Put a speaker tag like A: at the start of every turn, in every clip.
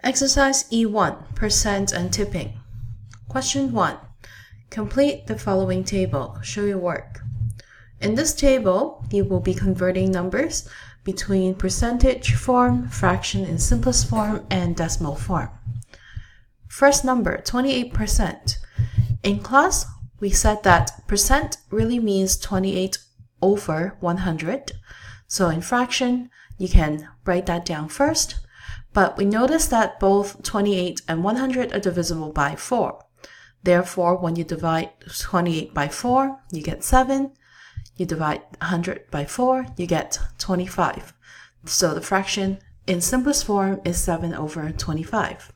A: Exercise E1, percent and tipping. Question 1. Complete the following table. Show your work. In this table, you will be converting numbers between percentage form, fraction in simplest form, and decimal form. First number, 28%. In class, we said that percent really means 28 over 100. So in fraction, you can write that down first. But we notice that both 28 and 100 are divisible by 4. Therefore, when you divide 28 by 4, you get 7. You divide 100 by 4, you get 25. So the fraction in simplest form is 7 over 25.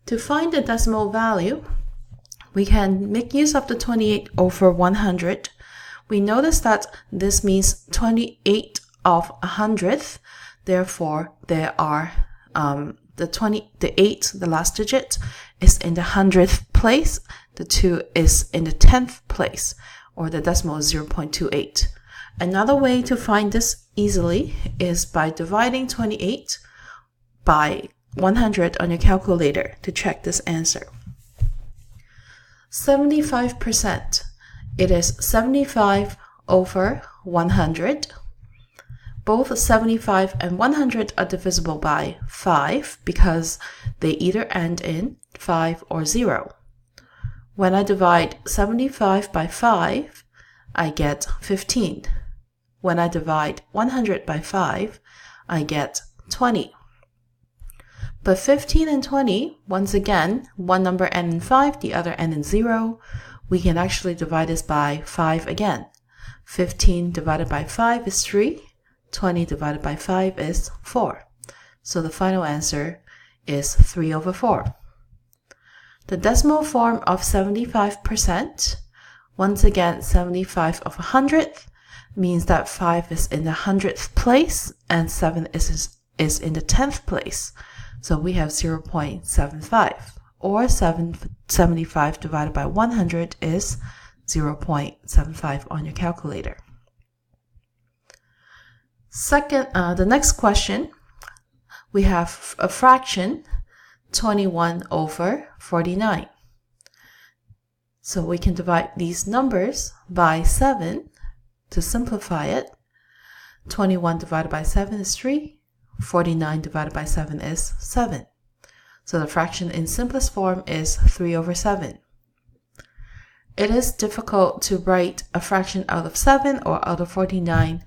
A: To find the decimal value, we can make use of the 28 over 100. We notice that this means 28 of a hundredth. Therefore, there are the 8, the last digit, is in the 100th place. The 2 is in the 10th place, or the decimal is 0.28. Another way to find this easily is by dividing 28 by 100 on your calculator to check this answer. 75%. It is 75 over 100. Both 75 and 100 are divisible by 5 because they either end in 5 or 0. When I divide 75 by 5, I get 15. When I divide 100 by 5, I get 20. But 15 and 20, once again, one number ends in 5, the other ends in 0. We can actually divide this by 5 again. 15 divided by 5 is 3. 20 divided by 5 is 4. So the final answer is 3 over 4. The decimal form of 75%, once again 75 of a hundredth, means that 5 is in the 100th place and 7 is in the 10th place. So we have 0.75, or 75 divided by 100 is 0.75 on your calculator. Second, the next question, we have a fraction, 21 over 49. So we can divide these numbers by 7 to simplify it. 21 divided by 7 is 3. 49 divided by 7 is 7. So the fraction in simplest form is 3 over 7. It is difficult to write a fraction out of 7 or out of 49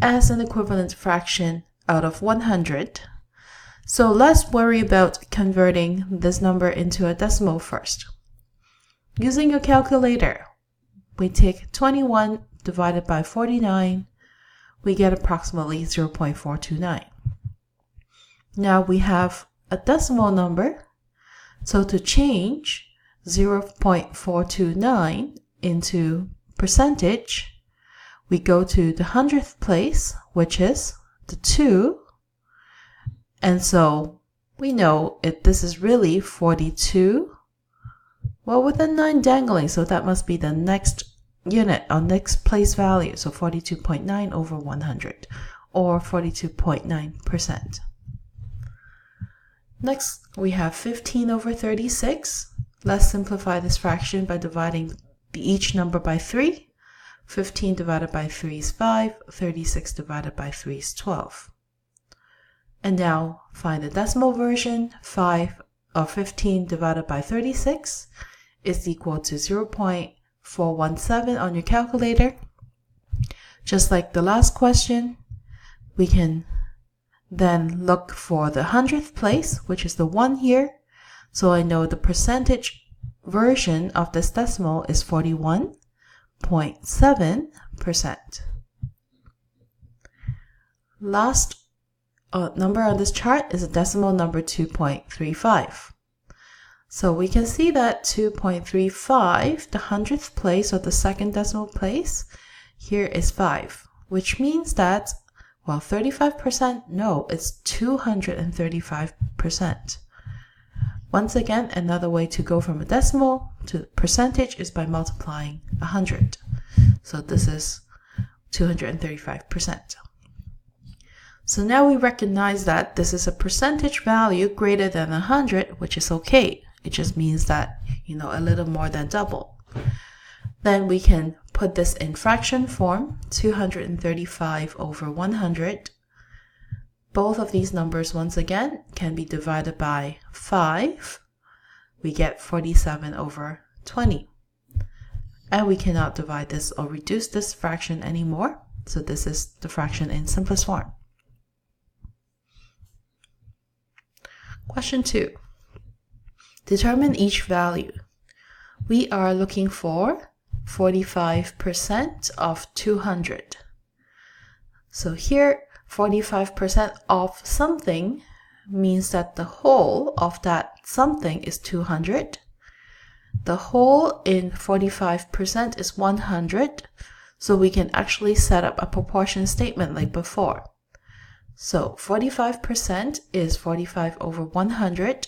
A: as an equivalent fraction out of 100. So let's worry about converting this number into a decimal first. Using your calculator, we take 21 divided by 49, we get approximately 0.429. Now we have a decimal number, so to change 0.429 into percentage, we go to the 100th place, which is the 2. And so we know this is really 42. Well, with a 9 dangling, so that must be the next unit or next place value. So 42.9 over 100, or 42.9%. Next, we have 15 over 36. Let's simplify this fraction by dividing each number by 3. 15 divided by 3 is 5. 36 divided by 3 is 12. And now find the decimal version. 5 or 15 divided by 36 is equal to 0.417 on your calculator. Just like the last question, we can then look for the 100th place, which is the 1 here. So I know the percentage version of this decimal is 41.7%. Last number on this chart is a decimal number 2.35. So we can see that 2.35, the 100th place or the second decimal place, here is 5, which means that, well, 35%, no, it's 235%. Once again, another way to go from a decimal to percentage is by multiplying 100. So this is 235%. So now we recognize that this is a percentage value greater than 100, which is okay. It just means that, a little more than double. Then we can put this in fraction form, 235 over 100. Both of these numbers, once again, can be divided by 5. We get 47 over 20. And we cannot divide this or reduce this fraction anymore. So this is the fraction in simplest form. Question 2. Determine each value. We are looking for 45% of 200. So here, 45% of something means that the whole of that something is 200. The whole in 45% is 100. So we can actually set up a proportion statement like before. So 45% is 45 over 100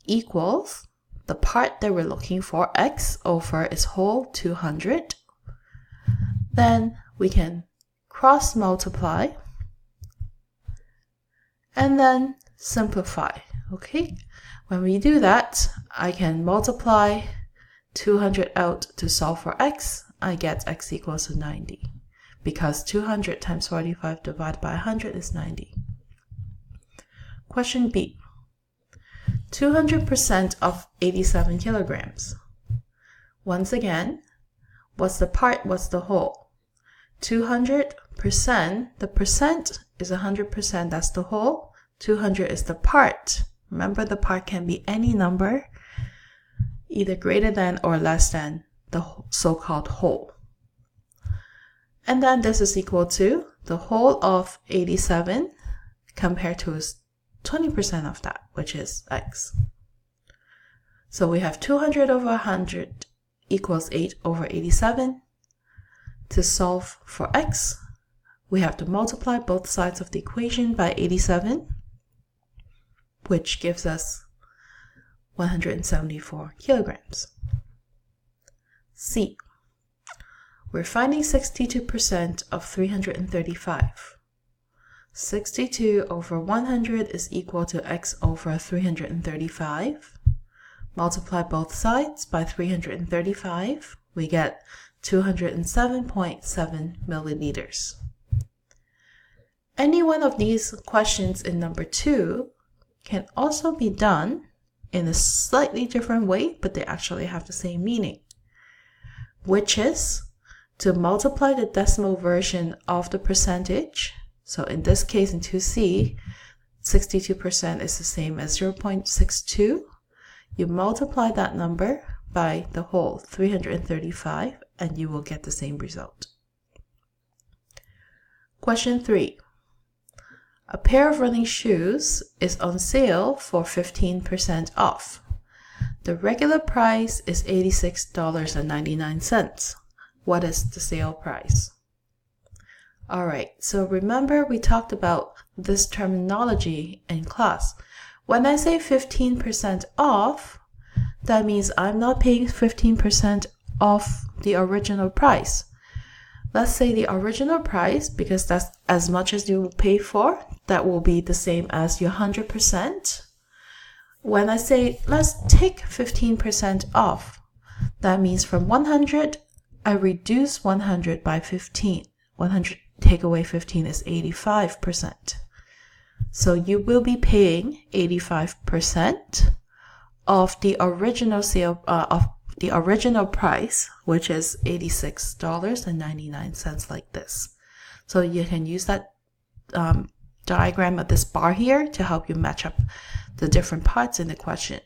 A: equals the part that we're looking for, x over its whole 200. Then we can cross multiply and then simplify. Okay, when we do that, I can multiply 200 out to solve for x. I get x equals to 90 because 200 times 45 divided by 100 is 90. Question B. 200% of 87 kilograms. Once again, what's the part, what's the whole? 200%, the percent is 100%, that's the whole. 200 is the part. Remember, the part can be any number, either greater than or less than the so-called whole. And then this is equal to the whole of 87 compared to 20% of that, which is x. So we have 200 over 100 equals 8 over 87. To solve for x, we have to multiply both sides of the equation by 87, which gives us 174 kilograms. C. We're finding 62% of 335. 62 over 100 is equal to x over 335. Multiply both sides by 335. We get 207.7 milliliters. Any one of these questions in number 2 can also be done in a slightly different way, but they actually have the same meaning, which is to multiply the decimal version of the percentage. So in this case, in 2C, 62% is the same as 0.62. You multiply that number by the whole 335 and you will get the same result. Question 3. A pair of running shoes is on sale for 15% off. The regular price is $86.99. What is the sale price? Alright, so remember we talked about this terminology in class. When I say 15% off, that means I'm not paying 15% off the original price. Let's say the original price, because that's as much as you will pay for, that will be the same as your 100%. When I say let's take 15% off, that means from 100, I reduce 100 by 15. 100 take away 15 is 85%. So you will be paying 85% of the original sale of the original price, which is $86.99 like this. So you can use that diagram of this bar here to help you match up the different parts in the question.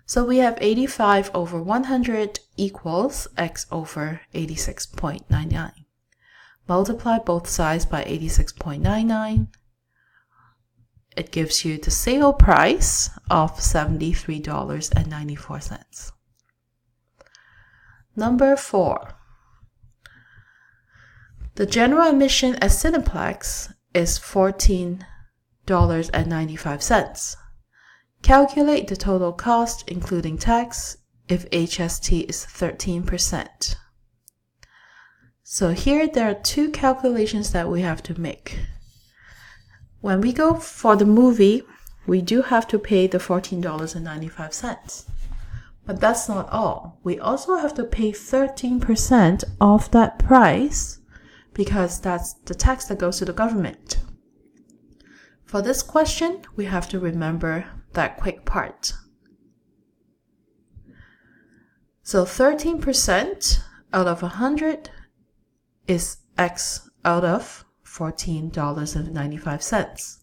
A: So we have 85 over 100 equals x over 86.99. Multiply both sides by 86.99. It gives you the sale price of $73.94. Number 4. The general admission at Cineplex is $14.95. Calculate the total cost, including tax, if HST is 13%. So here there are two calculations that we have to make. When we go for the movie, we do have to pay the $14.95. But that's not all. We also have to pay 13% of that price because that's the tax that goes to the government. For this question, we have to remember that quick part. So 13% out of 100 is X out of $14.95.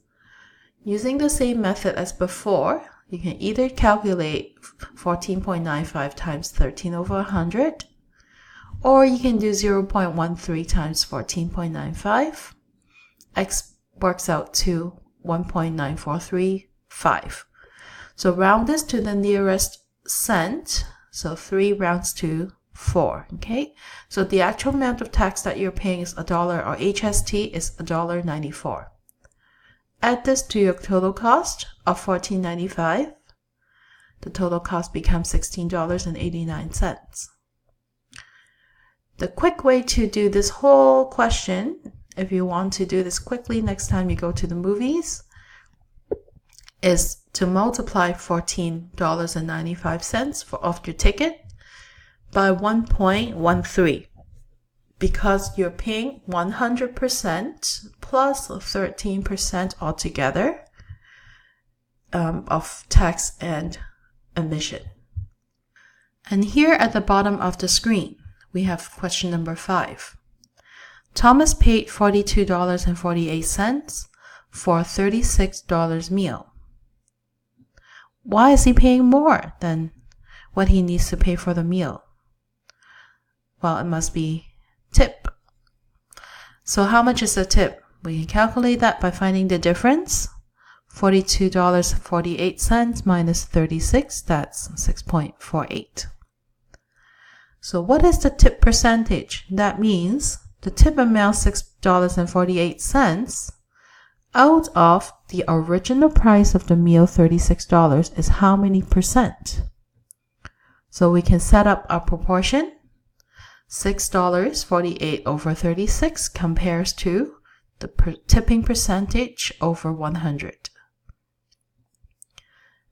A: Using the same method as before, you can either calculate 14.95 times 13 over 100, or you can do 0.13 times 14.95. X works out to 1.9435. So round this to the nearest cent. So 3 rounds to 4, okay? So the actual amount of tax that you're paying is $1, or HST is $1.94. Add this to your total cost of $14.95. The total cost becomes $16.89. The quick way to do this whole question, if you want to do this quickly next time you go to the movies, is to multiply $14.95 off your ticket by 1.13, because you're paying 100% plus 13% altogether of tax and admission. And here at the bottom of the screen, we have question number 5. Thomas paid $42.48 for a $36 meal. Why is he paying more than what he needs to pay for the meal? Well, it must be tip. So how much is the tip? We can calculate that by finding the difference. $42.48 minus 36, that's 6.48. So what is the tip percentage? That means the tip amount $6.48 out of the original price of the meal, $36, is how many percent? So we can set up a proportion. $6.48 over 36 compares to the tipping percentage over 100.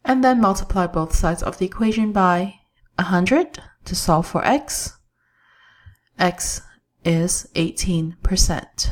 A: And then multiply both sides of the equation by 100 to solve for x. X is 18%.